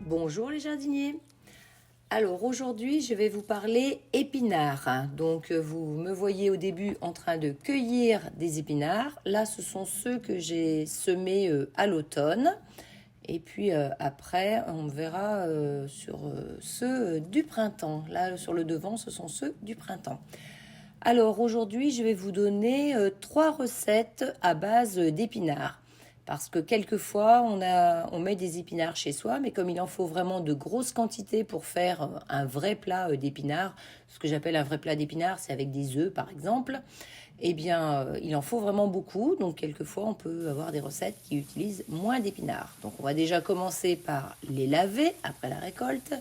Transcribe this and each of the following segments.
Bonjour les jardiniers. Alors aujourd'hui je vais vous parler épinards. Donc vous me voyez au début en train de cueillir des épinards. Là ce sont ceux que j'ai semés à l'automne. Et puis après on verra sur ceux du printemps. Là sur le devant ce sont ceux du printemps. Alors aujourd'hui je vais vous donner 3 recettes à base d'épinards. Parce que quelquefois, on met des épinards chez soi, mais comme il en faut vraiment de grosses quantités pour faire un vrai plat d'épinards, ce que j'appelle un vrai plat d'épinards, c'est avec des œufs par exemple, eh bien, il en faut vraiment beaucoup. Donc, quelquefois, on peut avoir des recettes qui utilisent moins d'épinards. Donc, on va déjà commencer par les laver après la récolte,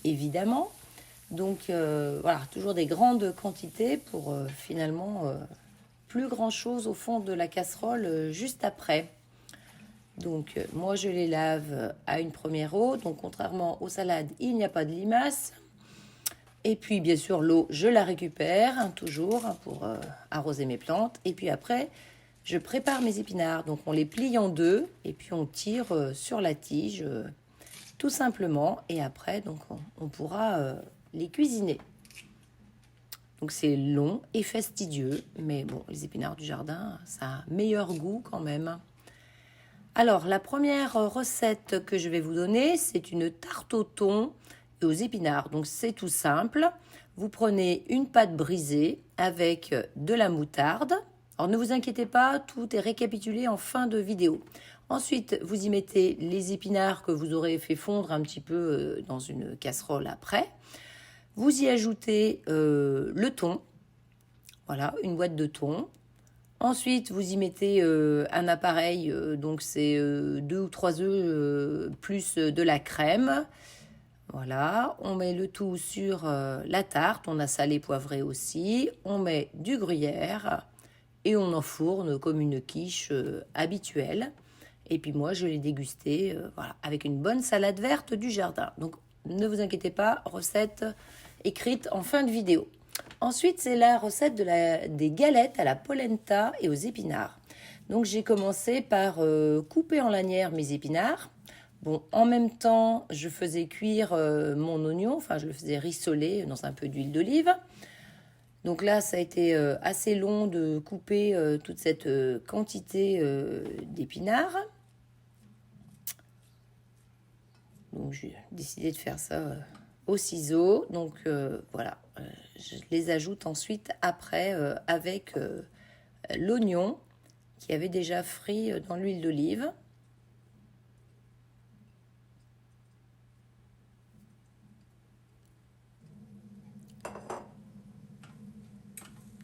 évidemment. Donc, voilà, toujours des grandes quantités pour finalement plus grand-chose au fond de la casserole juste après. Donc, moi, je les lave à une première eau. Donc, contrairement aux salades, il n'y a pas de limaces. Et puis, bien sûr, l'eau, je la récupère toujours pour arroser mes plantes. Et puis après, je prépare mes épinards. Donc, on les plie en deux et puis on tire sur la tige, tout simplement. Et après, donc, on pourra les cuisiner. Donc, c'est long et fastidieux. Mais bon, les épinards du jardin, ça a meilleur goût quand même. Alors, la première recette que je vais vous donner, c'est une tarte au thon et aux épinards. Donc, c'est tout simple. Vous prenez une pâte brisée avec de la moutarde. Alors, ne vous inquiétez pas, tout est récapitulé en fin de vidéo. Ensuite, vous y mettez les épinards que vous aurez fait fondre un petit peu dans une casserole après. Vous y ajoutez le thon. Voilà, une boîte de thon. Ensuite, vous y mettez un appareil, donc c'est 2 ou 3 œufs plus de la crème. Voilà, on met le tout sur la tarte, on a salé, poivré aussi. On met du gruyère et on enfourne comme une quiche habituelle. Et puis moi, je l'ai dégusté voilà, avec une bonne salade verte du jardin. Donc, ne vous inquiétez pas, recette écrite en fin de vidéo. Ensuite, c'est la recette des galettes à la polenta et aux épinards. Donc, j'ai commencé par couper en lanières mes épinards. Bon, en même temps, je faisais cuire mon oignon, enfin, je le faisais rissoler dans un peu d'huile d'olive. Donc là, ça a été assez long de couper toute cette quantité d'épinards. Donc, j'ai décidé de faire ça au ciseau. Donc, voilà. Je les ajoute ensuite après avec l'oignon qui avait déjà frit dans l'huile d'olive.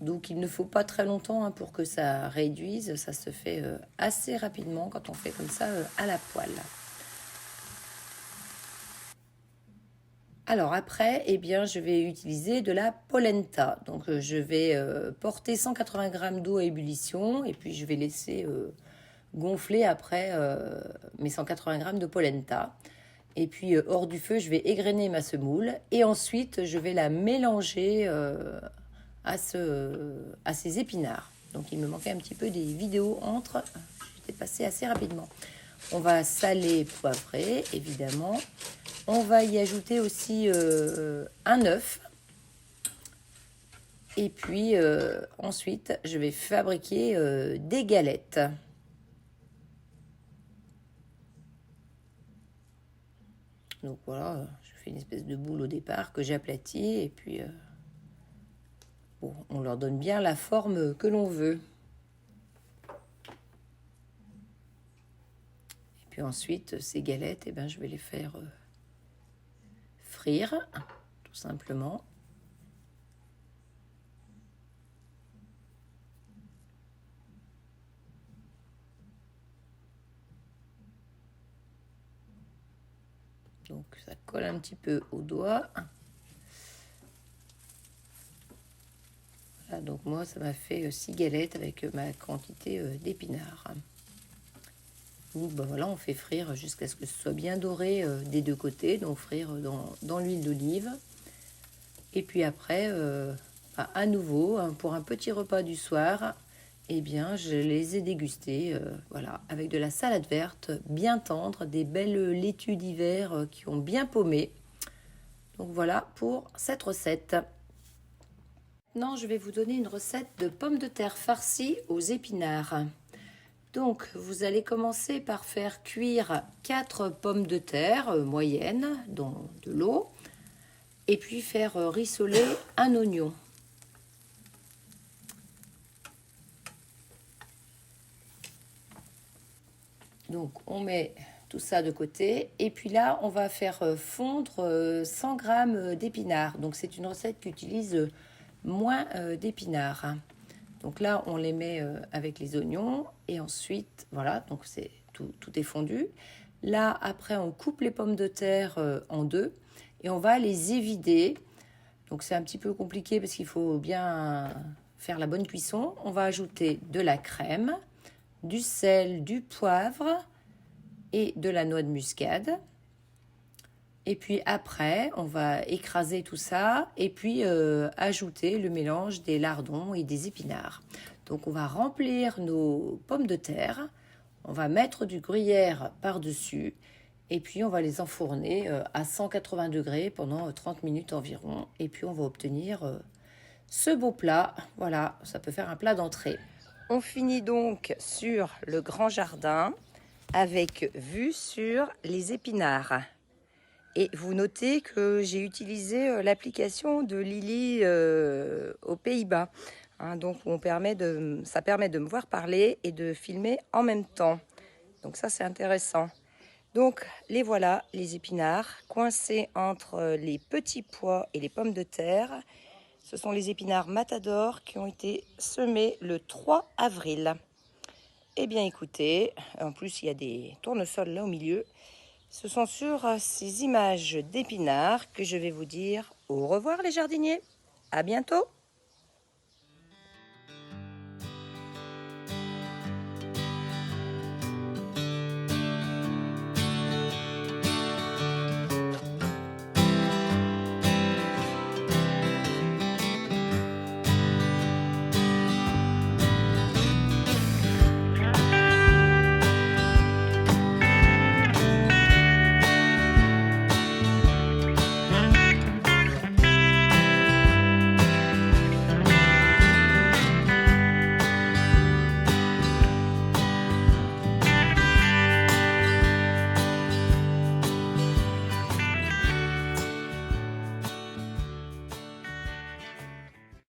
Donc il ne faut pas très longtemps pour que ça réduise. Ça se fait assez rapidement quand on fait comme ça à la poêle. Alors après, eh bien, je vais utiliser de la polenta. Donc je vais porter 180 g d'eau à ébullition et puis je vais laisser gonfler après mes 180 g de polenta. Et puis hors du feu, je vais égrener ma semoule et ensuite je vais la mélanger à ces épinards. Donc il me manquait un petit peu des vidéos entre. J'étais passée assez rapidement. On va saler, poivrer, évidemment. On va y ajouter aussi un œuf. Et puis ensuite, je vais fabriquer des galettes. Donc voilà, je fais une espèce de boule au départ que j'aplatis. Et puis, bon, on leur donne bien la forme que l'on veut. Et puis ensuite, ces galettes, eh ben, je vais les faire frire, tout simplement. donc ça colle un petit peu au doigt. Voilà, donc moi ça m'a fait 6 galettes avec ma quantité d'épinards. Donc ben voilà, on fait frire jusqu'à ce que ce soit bien doré des deux côtés, donc frire dans l'huile d'olive. Et puis après, à nouveau, pour un petit repas du soir, eh bien, je les ai dégustés, voilà, avec de la salade verte bien tendre, des belles laitues d'hiver qui ont bien paumé. Donc voilà pour cette recette. Maintenant, je vais vous donner une recette de pommes de terre farcies aux épinards. Donc, vous allez commencer par faire cuire 4 pommes de terre moyennes dans de l'eau et puis faire rissoler un oignon. Donc, on met tout ça de côté. Et puis là, on va faire fondre 100 g d'épinards. Donc, c'est une recette qui utilise moins d'épinards. Donc là, on les met avec les oignons. Et ensuite, voilà, donc tout est fondu. Là, après, on coupe les pommes de terre en deux. Et on va les évider. Donc, c'est un petit peu compliqué parce qu'il faut bien faire la bonne cuisson. On va ajouter de la crème, du sel, du poivre et de la noix de muscade. Et puis après, on va écraser tout ça et puis ajouter le mélange des lardons et des épinards. Donc on va remplir nos pommes de terre, on va mettre du gruyère par-dessus et puis on va les enfourner à 180 degrés pendant 30 minutes environ. Et puis on va obtenir ce beau plat. Voilà, ça peut faire un plat d'entrée. On finit donc sur le grand jardin avec vue sur les épinards. Et vous notez que j'ai utilisé l'application de Lily aux Pays-Bas. Hein, donc ça permet de me voir parler et de filmer en même temps. Donc ça c'est intéressant. Donc les voilà, les épinards, coincés entre les petits pois et les pommes de terre. Ce sont les épinards Matador qui ont été semés le 3 avril. Eh bien écoutez, en plus il y a des tournesols là au milieu. Ce sont sur ces images d'épinards que je vais vous dire au revoir les jardiniers. À bientôt.